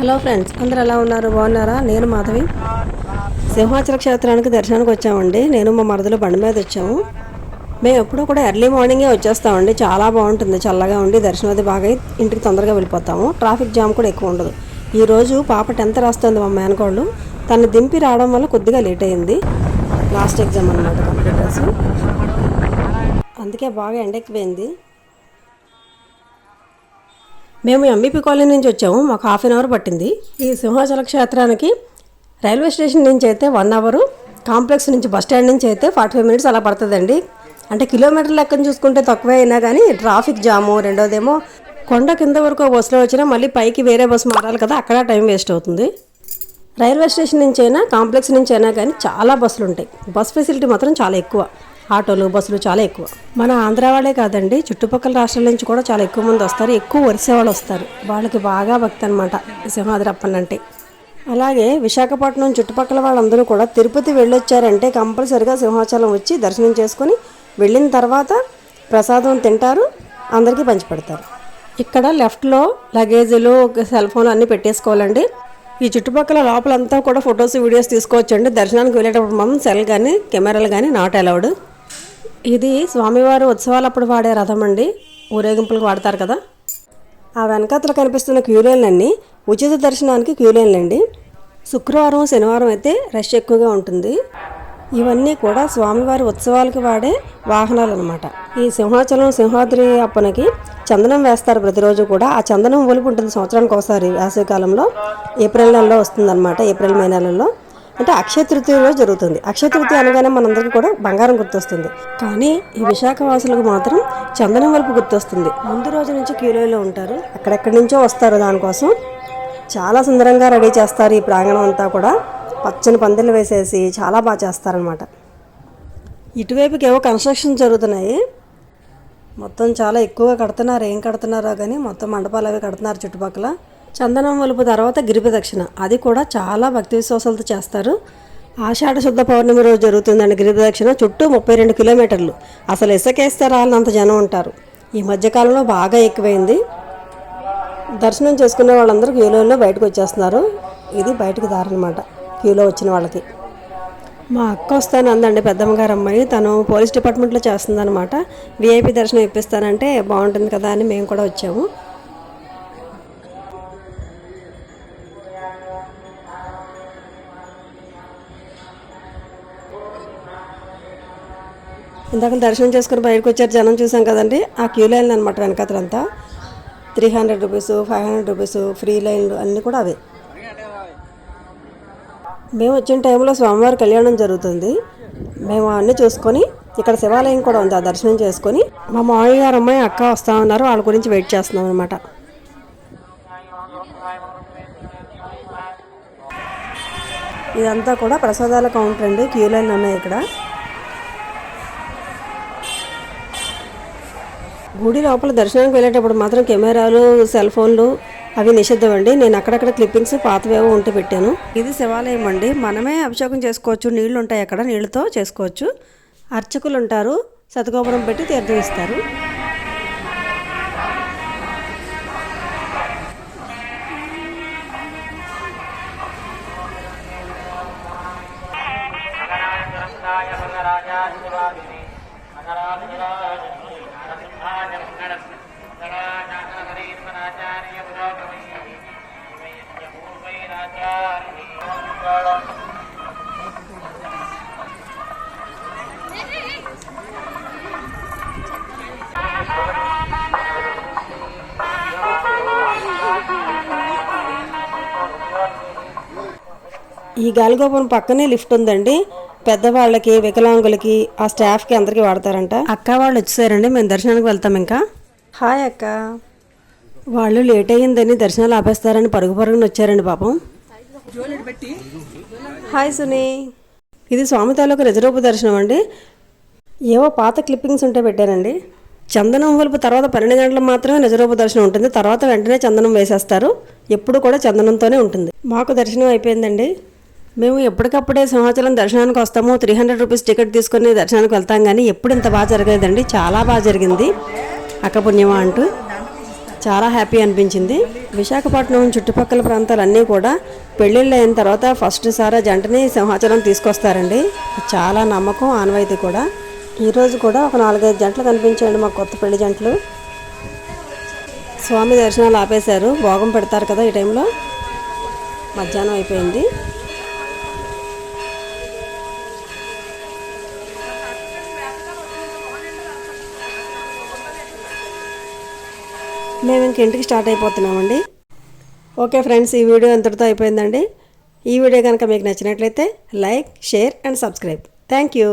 Hello friends, అందరూ ఎలా ఉన్నారు? బాగున్నారా? నేను మాధవి. సింహాచల క్షేత్రానికి దర్శనానికి వచ్చామండి. నేను మా మరదలు బండి మీద వచ్చాము. మేము ఎప్పుడూ కూడా ఎర్లీ మార్నింగే వచ్చేస్తామండి. చాలా బాగుంటుంది, చల్లగా ఉండి దర్శనం అది బాగా ఇంటికి తొందరగా వెళ్ళిపోతాము. ట్రాఫిక్ జామ్ కూడా ఎక్కువ ఉండదు. ఈరోజు పాప 10th రాస్తుంది, మా మేనకోళ్ళు. తను దింపి రావడం వల్ల కొద్దిగా లేట్ అయింది. లాస్ట్ ఎగ్జామ్ అనమాట, కంప్యూటర్స్. అందుకే బాగా ఎండెక్కిపోయింది. మేము ఎంబీపీ కాలనీ నుంచి వచ్చాము. మాకు 1/2 అవర్ పట్టింది. ఈ సింహాచల క్షేత్రానికి రైల్వే స్టేషన్ నుంచి అయితే 1 అవరు, కాంప్లెక్స్ నుంచి బస్ స్టాండ్ నుంచి అయితే 45 మినిట్స్ అలా పడుతుందండి. అంటే కిలోమీటర్ లెక్కన చూసుకుంటే తక్కువే అయినా కానీ ట్రాఫిక్ జాము, రెండోదేమో కొండ కింద వరకు బస్సులో వచ్చినా మళ్ళీ పైకి వేరే బస్సు మారాలి కదా, అక్కడ టైం వేస్ట్ అవుతుంది. రైల్వే స్టేషన్ నుంచి అయినా కాంప్లెక్స్ నుంచి అయినా కానీ చాలా బస్సులు ఉంటాయి. బస్ ఫెసిలిటీ మాత్రం చాలా ఎక్కువ. ఆటోలు, బస్సులు చాలా ఎక్కువ. మన ఆంధ్ర వాళ్ళే కాదండి, చుట్టుపక్కల రాష్ట్రాల నుంచి కూడా చాలా ఎక్కువ మంది వస్తారు. ఎక్కువ వరిసే వాళ్ళు వస్తారు. వాళ్ళకి బాగా భక్తి అనమాట సింహాద్రప్పన్ అంటే. అలాగే విశాఖపట్నం చుట్టుపక్కల వాళ్ళందరూ కూడా తిరుపతి వెళ్ళొచ్చారంటే కంపల్సరిగా సింహాచలం వచ్చి దర్శనం చేసుకొని వెళ్ళిన తర్వాత ప్రసాదం తింటారు, అందరికీ పంచిపెడతారు. ఇక్కడ లెఫ్ట్లో లగేజీలు, సెల్ ఫోన్ అన్నీ పెట్టేసుకోవాలండి. ఈ చుట్టుపక్కల లోపలంతా కూడా ఫొటోస్, వీడియోస్ తీసుకోవచ్చండి. దర్శనానికి వెళ్ళేటప్పుడు మనం సెల్ కానీ కెమెరాలు కానీ నాట్ అలౌడ్. ఇది స్వామివారి ఉత్సవాలప్పుడు వాడే రథం అండి, ఊరేగింపులకు వాడతారు కదా. ఆ వెనకాతలు కనిపిస్తున్న క్యూలైన్లన్నీ ఉచిత దర్శనానికి క్యూలైన్లండి. శుక్రవారం, శనివారం అయితే రష్ ఎక్కువగా ఉంటుంది. ఇవన్నీ కూడా స్వామివారి ఉత్సవాలకి వాడే వాహనాలు అనమాట. ఈ సింహాచలం సింహాద్రి అప్పనకి చందనం వేస్తారు ప్రతిరోజు కూడా. ఆ చందనం ఒలుపు ఉంటుంది సంవత్సరానికి ఒకసారి. వేసవికాలంలో ఏప్రిల్ నెలలో వస్తుందన్నమాట. ఏప్రిల్ మే నెలలో అంటే అక్షయ తృతీయలో జరుగుతుంది. అక్షయ తృతీయ అనగానే మనందరికీ కూడా బంగారం గుర్తొస్తుంది. కానీ ఈ విశాఖ వాసులకు మాత్రం చందనం ఒలుపు గుర్తొస్తుంది. ముందు రోజు నుంచి క్యూలో ఉంటారు, అక్కడెక్కడి నుంచో వస్తారు దానికోసం. చాలా సుందరంగా రెడీ చేస్తారు ఈ ప్రాంగణం అంతా కూడా. పచ్చని పందిళ్ళు వేసేసి చాలా బాగా చేస్తారనమాట. ఇటువైపుకి ఏవో కన్స్ట్రక్షన్ జరుగుతున్నాయి. మొత్తం చాలా ఎక్కువగా కడుతున్నారు. ఏం కడుతున్నారో కానీ మొత్తం మండపాలు అవి కడుతున్నారు చుట్టుపక్కల. చందనం ఒలుపు తర్వాత గిరి ప్రదక్షిణ, అది కూడా చాలా భక్తి విశ్వాసాలతో చేస్తారు. ఆషాఢ శుద్ధ పౌర్ణమి రోజు జరుగుతుందండి గిరి ప్రదక్షిణ. చుట్టూ 32 కిలోమీటర్లు. అసలు ఇసుకేస్తే రాళ్ళంత జనం ఉంటారు. ఈ మధ్యకాలంలో బాగా ఎక్కువైంది. దర్శనం చేసుకునే వాళ్ళందరూ క్యూలో బయటకు వచ్చేస్తున్నారు. ఇది బయటకు దారనమాట క్యూలో వచ్చిన వాళ్ళకి. మా అక్క వస్తాను అందండి, పెద్దమ్మగారు అమ్మాయి. తను పోలీస్ డిపార్ట్మెంట్లో చేస్తుందన్నమాట. విఐపి దర్శనం ఇప్పిస్తానంటే బాగుంటుంది కదా అని మేము కూడా వచ్చాము. ఇందాక దర్శనం చేసుకుని బయటకు వచ్చారు, జనం చూసాం కదండి. ఆ క్యూ లైన్లు అనమాట వెనకాతలంతా. 300 రూపీస్, 500 రూపీస్ ఫ్రీ లైన్లు అన్నీ కూడా అవే. మేము వచ్చిన టైంలో స్వామివారి కళ్యాణం జరుగుతుంది. మేము అన్నీ చూసుకొని, ఇక్కడ శివాలయం కూడా ఉంది, ఆ దర్శనం చేసుకొని మా మామయ్య గారు అమ్మాయి అక్క వస్తూ ఉన్నారు. వాళ్ళ గురించి వెయిట్ చేస్తున్నాం అనమాట. ఇదంతా కూడా ప్రసాదాల కౌంటర్ అండి. క్యూ లైన్ ఉన్నాయి ఇక్కడ. గుడి లోపల దర్శనానికి వెళ్ళేటప్పుడు మాత్రం కెమెరాలు, సెల్ ఫోన్లు అవి నిషిద్ధం అండి. నేను అక్కడక్కడ క్లిప్పింగ్స్ పాతవేవో ఉంటే పెట్టాను. ఇది శివాలయం అండి. మనమే అభిషేకం చేసుకోవచ్చు. నీళ్లు ఉంటాయి అక్కడ, నీళ్లతో చేసుకోవచ్చు. అర్చకులు ఉంటారు, శతగోపురం పెట్టి తీర్థం ఇస్తారు. ఈ గాలిగోపురం పక్కనే లిఫ్ట్ ఉందండి. పెద్దవాళ్ళకి, వికలాంగులకి, ఆ స్టాఫ్కి అందరికీ వాడతారంట. అక్క వాళ్ళు వచ్చేసారండి, మేము దర్శనానికి వెళ్తాం ఇంకా. హాయ్ అక్క. వాళ్ళు లేట్ అయ్యిందని దర్శనాలు ఆపేస్తారని పరుగు పరుగుని వచ్చారండి పాపం. హాయ్ సునీ. ఇది స్వామి తాలూకు రిజర్వ్ దర్శనం అండి. ఏవో పాత క్లిప్పింగ్స్ ఉంటే పెట్టారండి. చందనం వలుపు తర్వాత 12 గంటలు మాత్రమే రిజర్వ్ దర్శనం ఉంటుంది. తర్వాత వెంటనే చందనం వేసేస్తారు. ఎప్పుడు కూడా చందనంతోనే ఉంటుంది. మాకు దర్శనం అయిపోయిందండి. మేము ఎప్పటికప్పుడే సింహాచలం దర్శనానికి వస్తాము. 300 రూపీస్ టికెట్ తీసుకుని దర్శనానికి వెళ్తాం. కానీ ఎప్పుడు ఇంత బాగా జరగలేదండి. చాలా బాగా జరిగింది అక్క పుణ్యమా అంటూ. చాలా హ్యాపీ అనిపించింది. విశాఖపట్నం చుట్టుపక్కల ప్రాంతాలన్నీ కూడా పెళ్ళిళ్ళు అయిన తర్వాత ఫస్ట్ సారి జంటని సింహాచలం తీసుకొస్తారండి. చాలా నమ్మకం, ఆనవాయితీ కూడా. ఈరోజు కూడా ఒక 4-5 జంటలు కనిపించాయండి మాకు, కొత్త పెళ్లి జంటలు. స్వామి దర్శనాలు ఆపేశారు, భోగం పెడతారు కదా ఈ టైంలో. మధ్యాహ్నం అయిపోయింది. మేము ఇంక ఇంటికి స్టార్ట్ అయిపోతున్నామండి. ఓకే ఫ్రెండ్స్, ఈ వీడియో ఇంతటితో అయిపోయిందండి. ఈ వీడియో కనుక మీకు నచ్చినట్లయితే like, share and subscribe. Thank you.